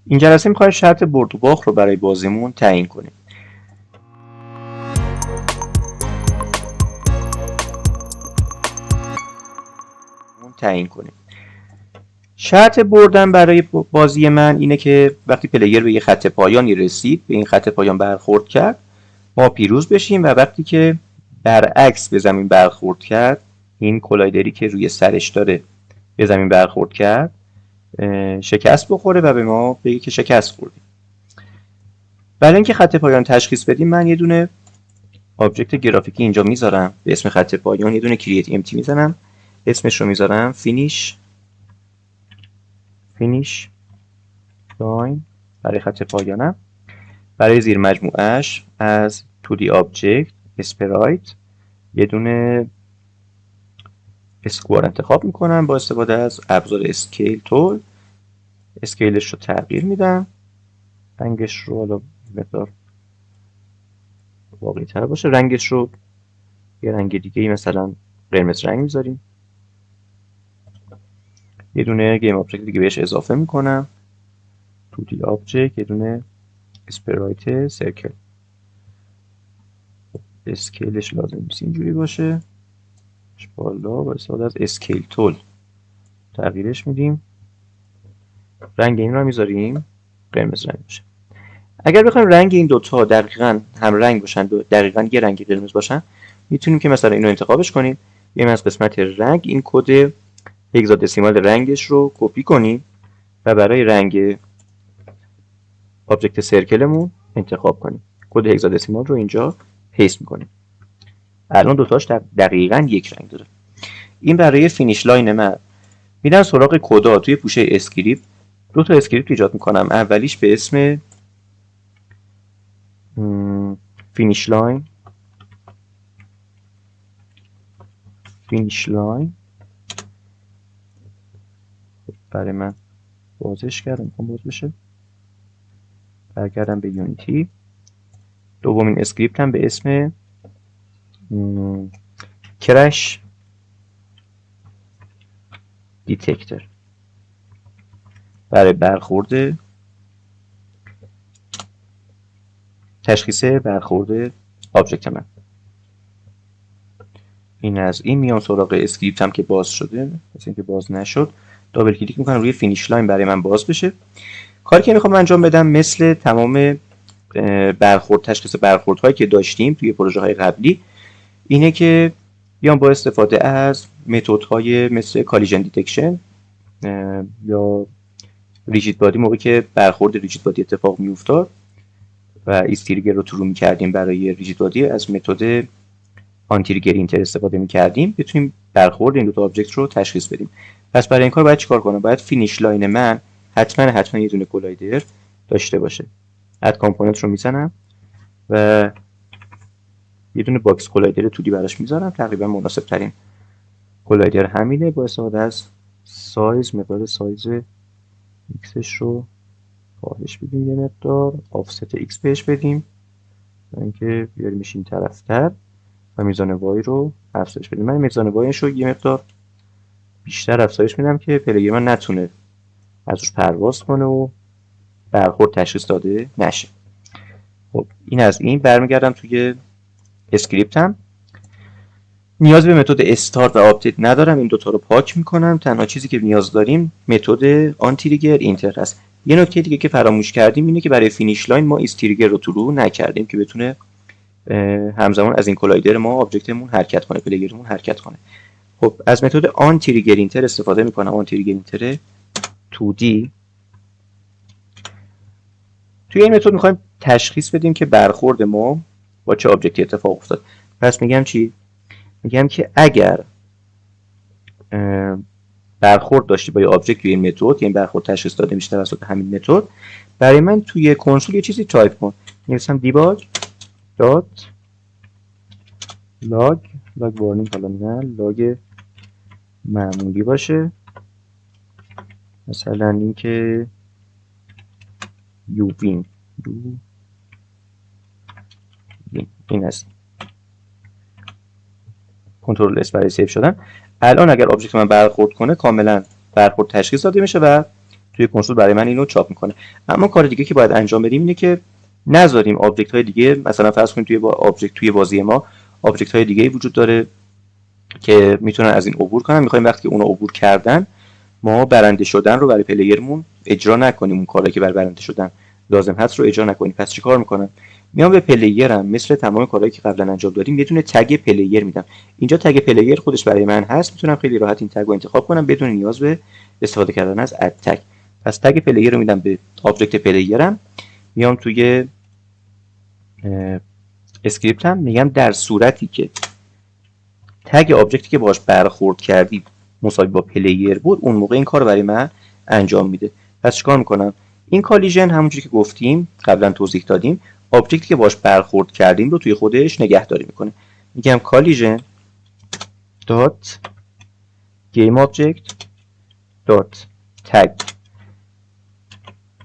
این جلسه میخوایم شرط برد و باخت رو برای بازیمون تعیین کنیم. شرط بردن برای بازی من اینه که وقتی پلیر به یه خط پایانی رسید، به این خط پایان برخورد کرد، ما پیروز بشیم، و وقتی که برعکس به زمین برخورد کرد، این کلایدری که روی سرش داره به زمین برخورد کرد، شکست بخوره و به ما بگه که شکست خوردیم. برای اینکه خط پایان تشخیص بدیم، من یه دونه آبجکت گرافیکی اینجا میذارم به اسم خط پایان، یه دونه کرییت امپتی میزنم، اسمش رو میذارم فینیش لاین برای خط پایانم. برای زیر مجموعش از 2D object sprite یه دونه اسکوار انتخاب میکنم با استفاده از ابزار اسکیل تول. اسکیلش رو تغییر میدم، رنگش رو حالا مقدار واقعی تر باشه، رنگش رو یه رنگ دیگه ای مثلا قرمز رنگ میذاریم. یه دونه گیم آبجکت دیگه بهش اضافه میکنم، 2D object، یه دونه اسپرایت سرکل. اسکیلش لازم نیست اینجوری باشه، بالا با استفاده از اسکیل تول تغییرش میدیم، رنگ این رو میذاریم قرمز رنگ باشه. اگر بخوایم رنگ این دوتا دقیقاً هم رنگ باشن، دقیقاً یه رنگ قرمز باشن، میتونیم که مثلا اینو انتخابش کنیم، بیایم از قسمت رنگ این کد هگزادسیمال رنگش رو کپی کنیم و برای رنگ آبجکت سرکلمون انتخاب کنیم، کد هگزادسیمال رو اینجا پیست میکنیم. الان دوتاش دقیقاً یک رنگ داره. این برای فینیش لاین من. میرم سراغ کدا. توی پوشه اسکریپت دو تا اسکریپت ایجاد میکنم. اولیش به اسم فینیش لاین برای من بازش کردم، میخوام باز بشه. برگردم به یونیتی. دومین اسکریپت هم به اسم کرش دیتکتر برای تشخیص برخورد آبجکت من. این از این. میام سراغ اسکریپت هم که باز شده، مثل اینکه باز نشد، دابل کلیک میکنم روی فینیش لاین برای من باز بشه. کاری که میخوام انجام بدم مثل تمام تشخیص برخوردهایی که داشتیم توی پروژه های قبلی اینه که بیام با استفاده از متدهای مثل کالیژن دیتکشن یا ریجید بادی، موقعی که برخورد ریجید بادی اتفاق میافتاد و ایستریگر رو ترو میکردیم برای ریجید بادی، از متد آنتریگر اینتر استفاده میکردیم، بتونیم برخورد این دو تا آبجکت رو تشخیص بدیم. پس برای این کار باید چیکار کنم؟ باید فینیش لاین من حتما یه دونه کولایدر داشته باشه. اد کامپوننت رو میزنم و یه دونه باکس کولایدر 2D براش میذارم. تقریبا مناسب ترین کولایدر همینه. با استفاده از سایز، مقدار سایز ایکسش رو کاهش بدیم، یه مقدار آفست ایکس بهش بدیم تا اینکه بیاریمش این طرفتر و میزان وای رو افزایش بدیم. من میزان وایش رو یه مقدار بیشتر افزایش میدم که پلیر من نتونه از روش پرواز کنه و برخورد تشخیص داده نشه. خب این از این. برمیگردم توی اسکریپتم. نیاز به متد استارت و آپدیت ندارم، این دوتا رو پاک میکنم. تنها چیزی که نیاز داریم متد آن تریگر اینتر هست. یه نکته دیگه که فراموش کردیم اینه که برای فینیش لاین ما ایستریگر رو ترو نکردیم که بتونه همزمان از این کولایدر ما آبجکتمون حرکت کنه، پلیرمون حرکت کنه. خب از متد آن تریگر اینتر استفاده میکنم. آن تریگر اینتر 2D. توی این متد میخوایم تشخیص بدیم که برخورد ما با چه آبجکتی اتفاق افتاد. پس میگم چی؟ میگم که اگر برخورد داشتی با یه آبجکت توی این متد، یعنی برخورد تشخیص داده میشه توسط همین متد، برای من توی کنسول یه چیزی تایپ کن. می‌نویسم دیباگ دات لاگ وارنینگ، حالا نه لاگ معمولی باشه، مثلا اینکه یووین این است. کنترل اس برای سیو شدن. الان اگر آبجکت من برخورد کنه کاملا برخورد تشخیص داده میشه و توی کنسول برای من اینو چاپ میکنه. اما کار دیگه که باید انجام بدیم اینه که نذاریم آبجکت های دیگه، مثلا فرض کنیم توی بازی ما آبجکت های دیگه وجود داره که میتونن از این عبور کنن. میخوایم وقتی که اونا عبور کردن ما برنده شدن رو برای پلیرمون اجرا نکنیم، اون کاری که برای برنده شدن لازم هست رو اجرا نکنیم. پس چیکار میکنم؟ میام به پلیرم مثل تمام کارهایی که قبلا انجام دادیم یه دونه تگ پلیر میدم. اینجا تگ پلیر خودش برای من هست، میتونم خیلی راحت این تگ رو انتخاب کنم بدون نیاز به استفاده کردن از اد تگ. پس تگ پلیر رو میدم به آبجکت پلیرم. میام توی اسکریپتم میگم در صورتی که تگ آبجکتی که باهاش برخورد کردید مساوی با پلیر بود، اون موقع این کار برای من انجام میده. پس چیکار میکنم؟ این کالیژن همونجوری که گفتیم قبلا توضیح دادیم آبجکتی که باهاش برخورد کردیم رو توی خودش نگهداری میکنه. میگم کالیژن دات گیم آبجکت دات تگ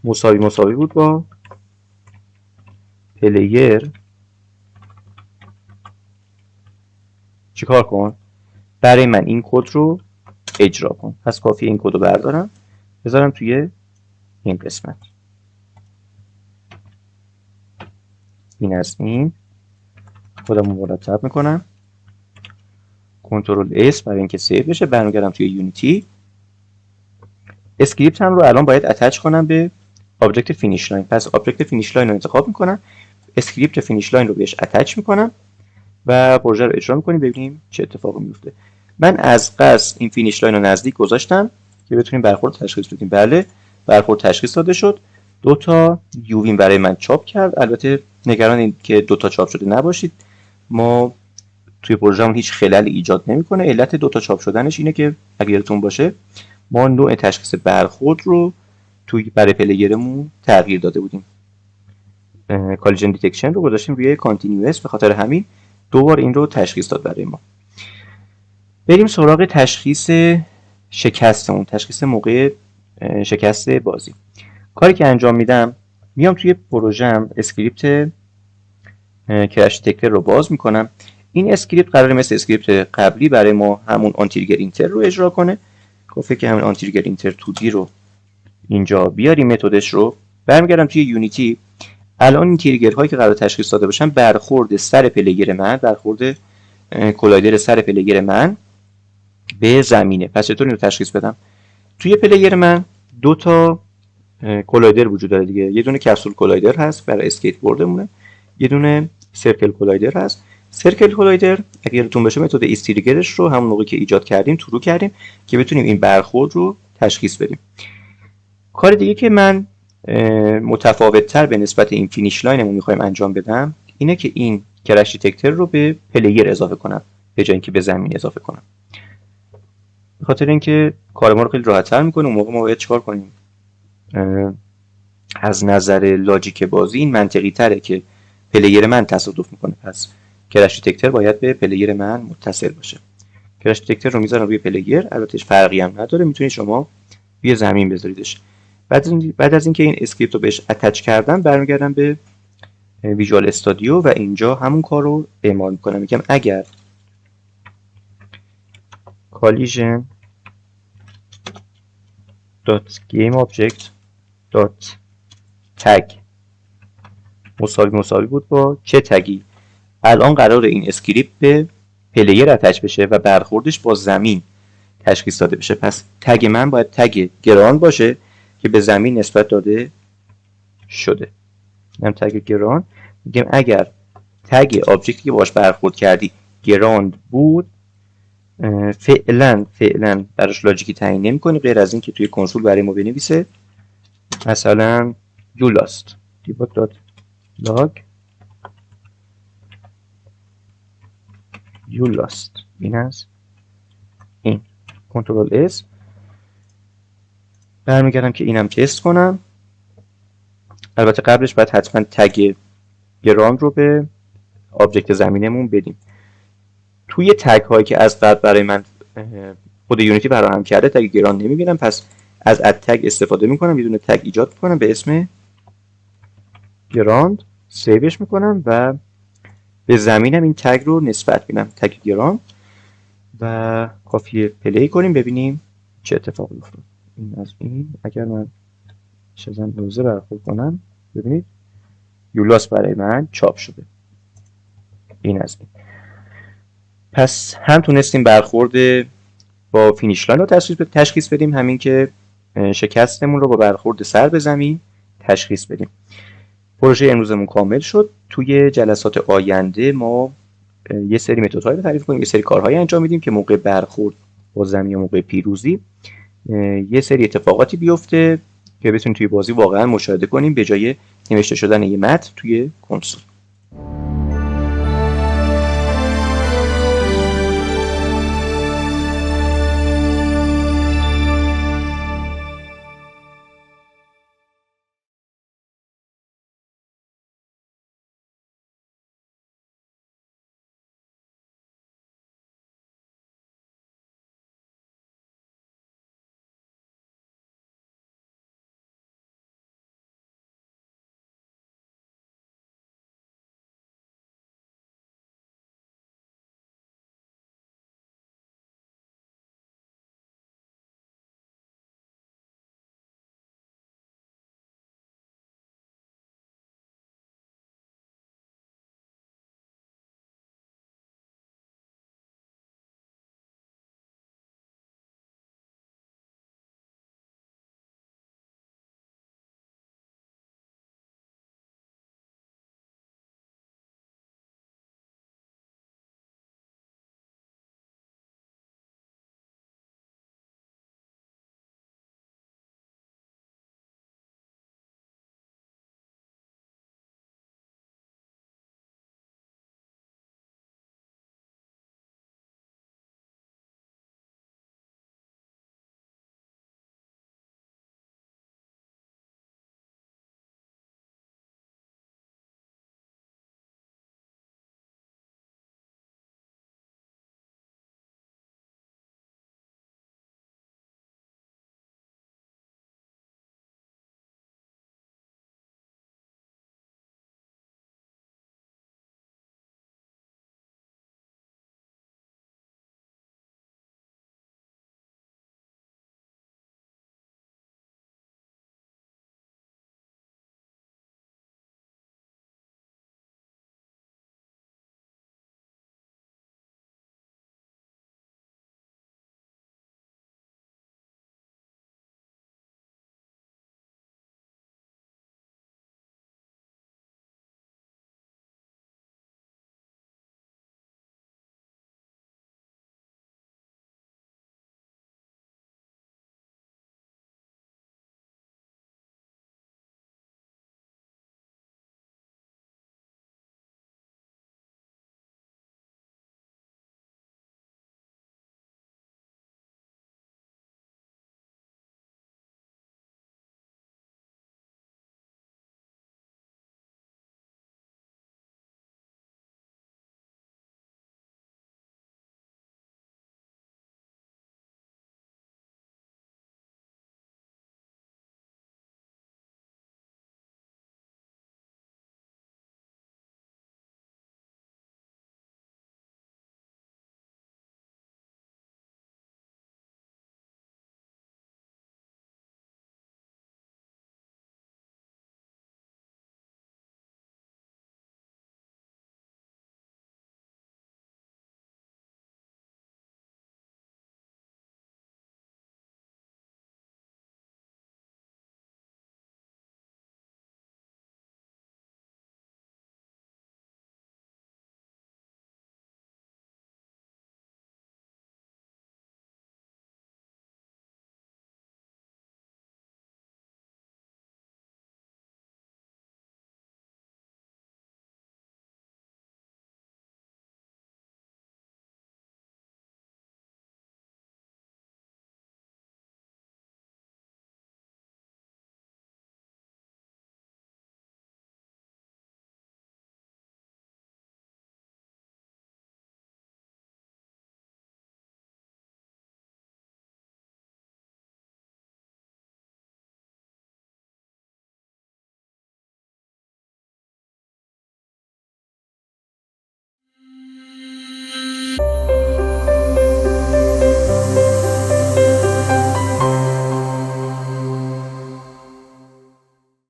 مساوی بود با پلیر. چیکار کن؟ برای من این کد رو اجرا کن. پس کافیه این کد رو بردارم بذارم توی این قسمت. این از این خودم رو مرتب میکنم، کنترل اس برای اینکه سیو بشه. برمیگردم توی یونیتی. اسکریپت هم رو الان باید اتچ کنم به آبجکت فینیش لاین. پس آبجکت فینیش لاین رو انتخاب میکنم، اسکریپت فینیش لاین رو بهش اتچ میکنم و پروژه رو اجرا میکنیم ببینیم چه اتفاقی میفته. من از قصد این فینیش لاین رو نزدیک گذاشتم که بتونیم برخورد تشخیص بدیم. بله برخورد تشخیص داده شد. 2 تا یووین برای من چاپ کرد. البته نگران این که 2 تا چاپ شده نباشید، ما توی پروژه‌مون هیچ خللی ایجاد نمیکنه. علت 2 تا چاپ شدنش اینه که اگه یادتون باشه ما نوع تشخیص برخورد رو توی برای پلیرمون تغییر داده بودیم. کالیژن دیتکشن رو گذاشتیم روی کانتینیوس، به خاطر همین دوبار این رو تشخیص داد برای ما. بریم سراغ تشخیص شکستمون، تشخیص موقع شکست بازی. کاری که انجام میدم میام توی پروژم اسکریپت کرش دیتکتر رو باز میکنم. این اسکریپت قراره مثل اسکریپت قبلی برای ما همون آنتریگر اینتر رو اجرا کنه. گفته که همون آنتریگر اینتر 2D رو اینجا بیاریم متدش رو. برمیگردم توی یونیتی. الان این تریگرهایی که قرار تشخیص داده باشن برخورد سر پلیر من، برخورد کولایدر سر پلیر من به زمینه. پس چطور این رو تشخیص بدم؟ توی پلیر من 2 تا کولایدر وجود داره دیگه. یه دونه کپسول کولایدر هست برای اسکیت بوردمونه، یه دونه سرکل کولایدر هست. سرکل کولایدر اگه یادتون باشه متد استریگرش رو همون موقع که ایجاد کردیم ترو کردیم که بتونیم این برخورد رو تشخیص بدیم. کار دیگه که من متفاوت تر به نسبت این فینیش لاینمون میخوایم انجام بدم اینه که این کرش دیتکتر رو به پلیر اضافه کنم به جای اینکه به زمین اضافه کنم. به خاطر اینکه کار ما رو خیلی راحت تر میکنه. اون موقع ما باید چیکار کنیم؟ از نظر لاجیک بازی این منطقی تره که پلیر من تصادف میکنه، پس کرش دیتکتر باید به پلیر من متصل باشه. کرش دیتکتر رو میذارم روی پلیر، البته فرقی هم نداره، میتونید شما روی زمین بذاریدش. بعد از اینکه این اسکریپت رو بهش اتچ کردم برمیگردم به ویژوال استودیو و اینجا همون کار رو اعمال میکنم. میگم اگر collision game object tag مساوی بود با چه تگی. الان قرار این اسکریپت به پلیر اتچ بشه و برخوردش با زمین تشخیص داده بشه. پس تگ من باید تگ گراند باشه که به زمین نسبت داده شده. هم تگ گراند. میگم اگر تگ آبجکتی که باش برخورد کردی گراند بود، فعلا براش لاجیکی تعیین نمی‌کنی غیر از این که توی کنسول برای ما بنویسه مثلا you lost debug.log you lost. این از این کنترل اس. برمیگردم که اینم تست کنم. البته قبلش باید حتما تگ گراند رو به آبجکت زمینمون بدیم. توی تگ هایی که از قبل برای من خود یونیتی فراهم کرده تگ گراند نمیبینم، پس از اد تگ استفاده میکنم، یه دونه تگ ایجاد میکنم به اسم گراند، سیوش میکنم و به زمینم این تگ رو نسبت میدم، تگ گراند، و کافیه پلی کنیم ببینیم چه اتفاقی افتاد. این از این. اگر من شدن روزه برخورد کنم. ببینید یولاس برای من چاپ شده. این از این. پس هم تونستیم برخورد با فینیش لاین رو تشخیص بدیم، همین که شکستمون رو با برخورد سر به زمین تشخیص بدیم. پروژه امروزمون کامل شد. توی جلسات آینده ما یه سری متدهای رو تعریف کنیم، یه سری کارهایی انجام میدیم که موقع برخورد با زمین یا موقع پیروزی یه سری اتفاقاتی بیفته که بتونیم توی بازی واقعا مشاهده کنیم به جای نوشته شدن یه متن توی کنسول.